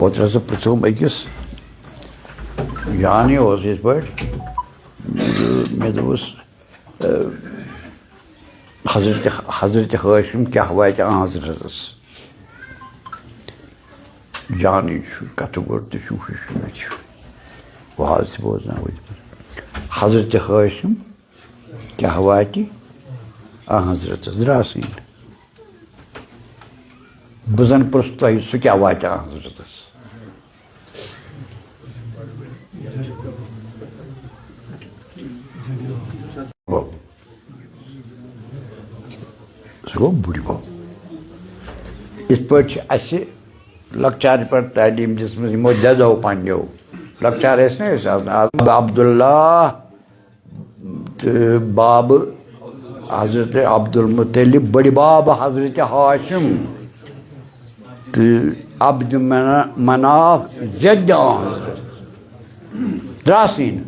Otra se prutzum ekis yani oz इस पर मैं तो उस हज़रत हाशिम क्या हुआ क्या हज़रत जानी कथु करते शू वहाँ से बोलना हुई हज़रत हाशिम क्या हुआ कि हज़रत ज़रासीन बुज़न पुरस्ता सु क्या हुआ क्या हज़रत सो बुढ़ी बो इस पर लक्चार पर तालीम जिसमें यमो दो पांजो लक्चार अब्दुल्ला बाब हज़रत अब्दुल मुत्तलिब बड़ी बाब हज़रत हाशिम तो अब्द मनाफ जद्द हज़रत त्रासीन